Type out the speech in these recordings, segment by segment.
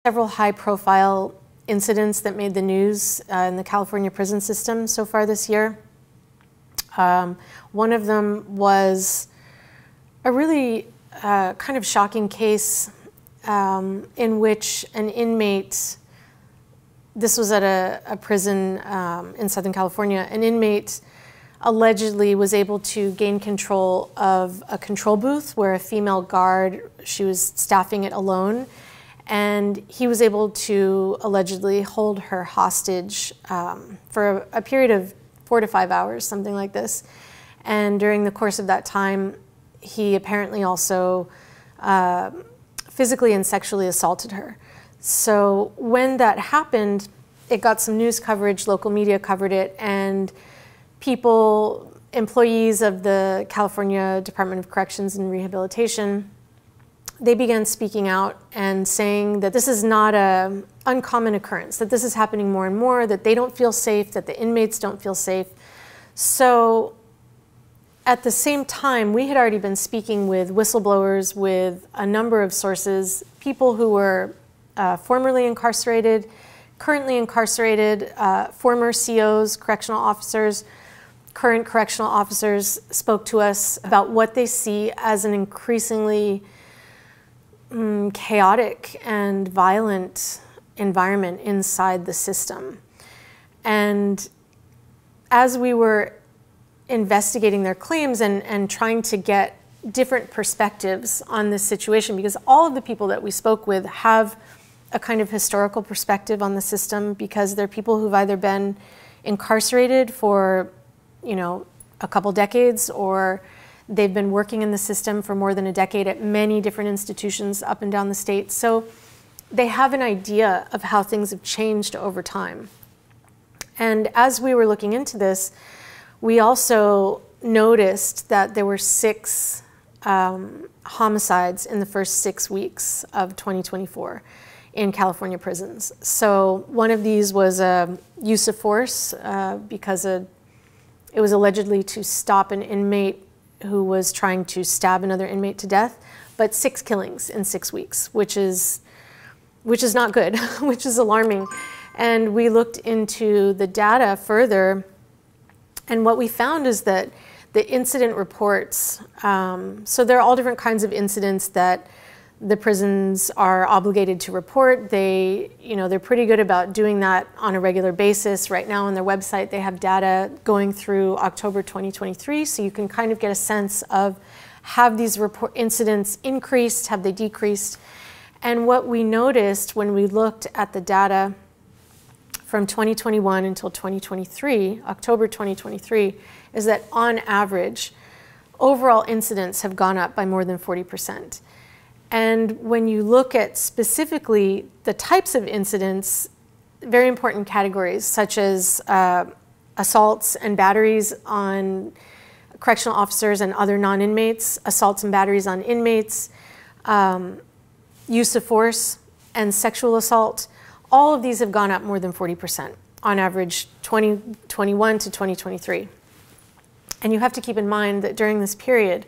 Several high-profile incidents that made the news in the California prison system so far this year. One of them was a really kind of shocking case in which an inmate, this was at a prison in Southern California, an inmate allegedly was able to gain control of a control booth where a female guard, she was staffing it alone, and he was able to allegedly hold her hostage for a period of 4 to 5 hours, something like this. And during the course of that time, he apparently also physically and sexually assaulted her. So when that happened, it got some news coverage, local media covered it, and people, employees of the California Department of Corrections and Rehabilitation, they began speaking out and saying that this is not an uncommon occurrence, that this is happening more and more, that they don't feel safe, that the inmates don't feel safe. So at the same time, we had already been speaking with whistleblowers, with a number of sources, people who were formerly incarcerated, currently incarcerated, former COs, correctional officers, current correctional officers spoke to us about what they see as an increasingly chaotic and violent environment inside the system. And as we were investigating their claims and trying to get different perspectives on this situation, because all of the people that we spoke with have a kind of historical perspective on the system, because they're people who've either been incarcerated for, you know, a couple decades, or they've been working in the system for more than a decade at many different institutions up and down the state. So they have an idea of how things have changed over time. And as we were looking into this, we also noticed that there were 6 homicides in the first 6 weeks of 2024 in California prisons. So one of these was a use of force because it was allegedly to stop an inmate who was trying to stab another inmate to death, but 6 killings in 6 weeks, which is not good, which is alarming. And we looked into the data further, and what we found is that the incident reports, so there are all different kinds of incidents that the prisons are obligated to report. They're pretty good about doing that on a regular basis. Right now on their website, they have data going through October 2023, so you can kind of get a sense of, have these incidents increased, have they decreased? And what we noticed when we looked at the data from 2021 until 2023, October 2023, is that on average, overall incidents have gone up by more than 40%. And when you look at specifically the types of incidents, very important categories such as assaults and batteries on correctional officers and other non-inmates, assaults and batteries on inmates, use of force and sexual assault, all of these have gone up more than 40% on average 2021 to 2023. And you have to keep in mind that during this period,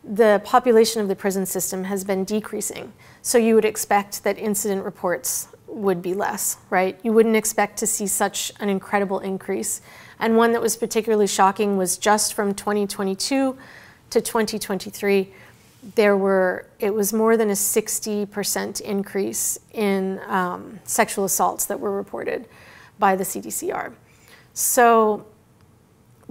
the population of the prison system has been decreasing. So you would expect that incident reports would be less, right? You wouldn't expect to see such an incredible increase. And one that was particularly shocking was just from 2022 to 2023, it was more than a 60% increase in sexual assaults that were reported by the CDCR. So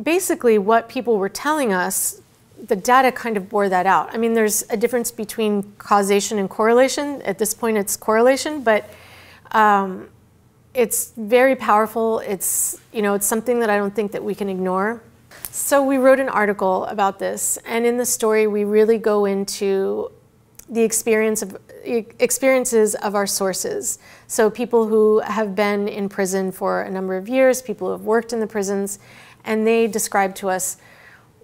basically what people were telling us, the data kind of bore that out. I mean, there's a difference between causation and correlation. At this point, it's correlation, but it's very powerful. It's something that I don't think that we can ignore. So we wrote an article about this, and in the story, we really go into the experiences of our sources. So people who have been in prison for a number of years, people who have worked in the prisons, and they describe to us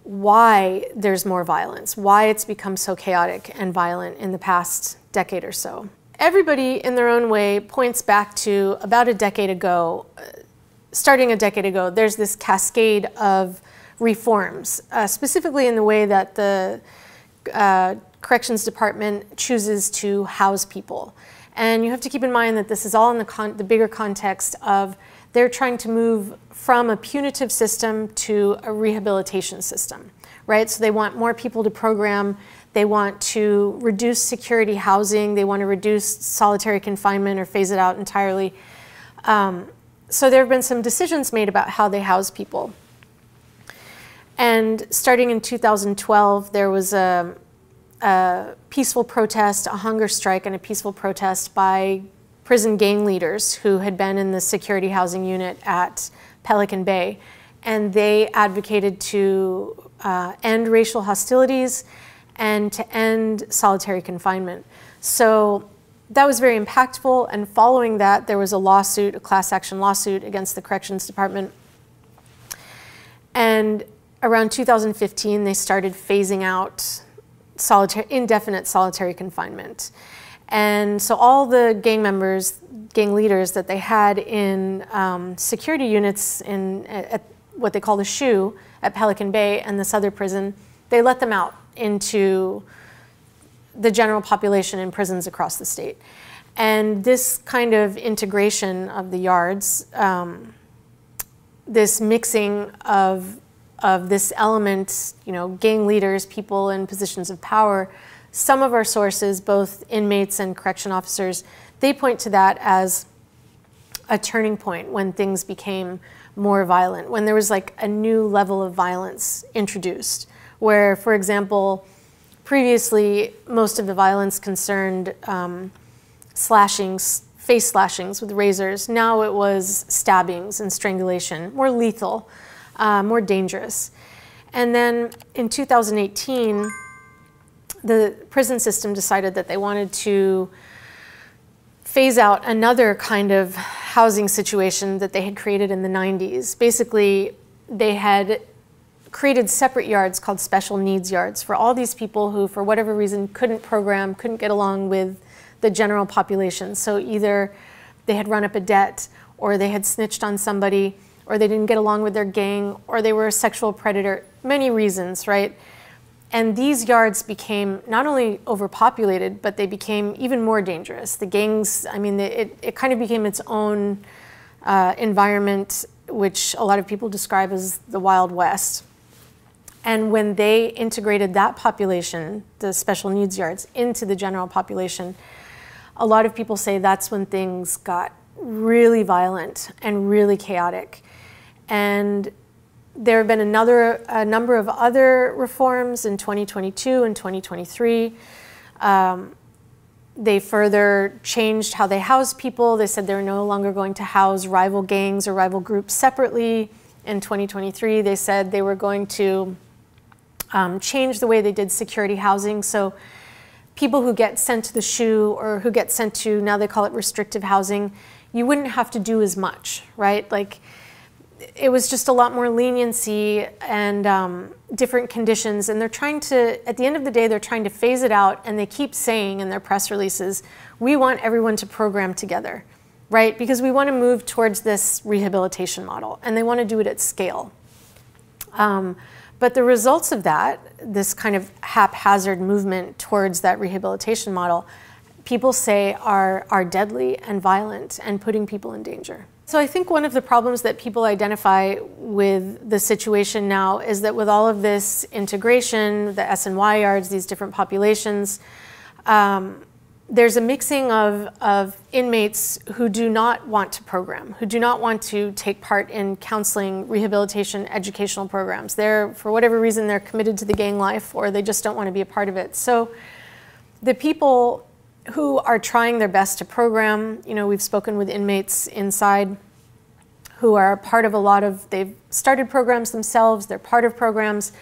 why there's more violence, why it's become so chaotic and violent in the past decade or so. Everybody in their own way points back to about a decade ago, starting a decade ago, there's this cascade of reforms, specifically in the way that the Corrections Department chooses to house people. And you have to keep in mind that this is all in the bigger context of they're trying to move from a punitive system to a rehabilitation system, right? So they want more people to program. They want to reduce security housing. They want to reduce solitary confinement or phase it out entirely. So there have been some decisions made about how they house people. And starting in 2012, there was a peaceful protest, a hunger strike, and a peaceful protest by prison gang leaders who had been in the security housing unit at Pelican Bay. And they advocated to end racial hostilities and to end solitary confinement. So that was very impactful. And following that, there was a lawsuit, a class action lawsuit against the Corrections Department. And around 2015, they started phasing out indefinite solitary confinement. And so all the gang members, gang leaders that they had in security units at what they call the SHU at Pelican Bay and this other prison, they let them out into the general population in prisons across the state. And this kind of integration of the yards, this mixing of this element, you know, gang leaders, people in positions of power, some of our sources, both inmates and correction officers, they point to that as a turning point when things became more violent, when there was like a new level of violence introduced, where, for example, previously most of the violence concerned slashings, face slashings with razors. Now it was stabbings and strangulation, more lethal, more dangerous. And then in 2018, the prison system decided that they wanted to phase out another kind of housing situation that they had created in the 90s. Basically, they had created separate yards called special needs yards for all these people who, for whatever reason, couldn't program, couldn't get along with the general population. So either they had run up a debt, or they had snitched on somebody, or they didn't get along with their gang, or they were a sexual predator, many reasons, right? And these yards became not only overpopulated, but they became even more dangerous. The gangs, I mean, it kind of became its own environment, which a lot of people describe as the Wild West. And when they integrated that population, the special needs yards, into the general population, a lot of people say that's when things got really violent and really chaotic. And there have been a number of other reforms in 2022 and 2023. They further changed how they house people. They said they're no longer going to house rival gangs or rival groups separately. In 2023, they said they were going to change the way they did security housing. So people who get sent to the SHU or who get sent to, now they call it restrictive housing, you wouldn't have to do as much, right? Like, it was just a lot more leniency and different conditions. And they're trying to, at the end of the day, they're trying to phase it out. And they keep saying in their press releases, we want everyone to program together, right? Because we want to move towards this rehabilitation model. And they want to do it at scale. But the results of that, this kind of haphazard movement towards that rehabilitation model, people say are deadly and violent and putting people in danger. So I think one of the problems that people identify with the situation now is that with all of this integration, the S&Y yards, these different populations, there's a mixing of inmates who do not want to program, who do not want to take part in counseling, rehabilitation, educational programs. They're, for whatever reason, they're committed to the gang life, or they just don't want to be a part of it. So the people who are trying their best to program, you know, we've spoken with inmates inside who are part of a lot of, they've started programs themselves, they're part of programs,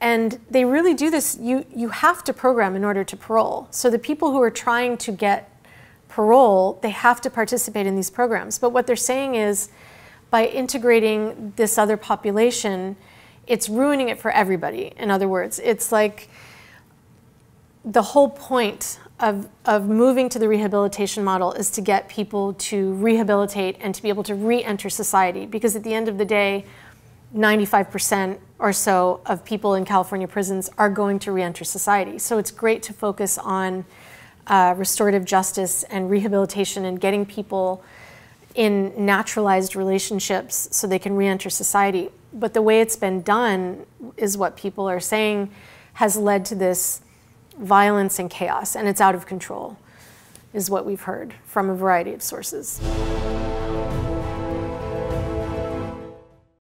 and they really do this. You have to program in order to parole. So the people who are trying to get parole, they have to participate in these programs. But what they're saying is, by integrating this other population, it's ruining it for everybody. In other words, it's like the whole point of moving to the rehabilitation model is to get people to rehabilitate and to be able to re-enter society. Because at the end of the day, 95% or so of people in California prisons are going to re-enter society. So it's great to focus on restorative justice and rehabilitation and getting people in naturalized relationships so they can re-enter society. But the way it's been done is what people are saying has led to this violence and chaos, and it's out of control, is what we've heard from a variety of sources.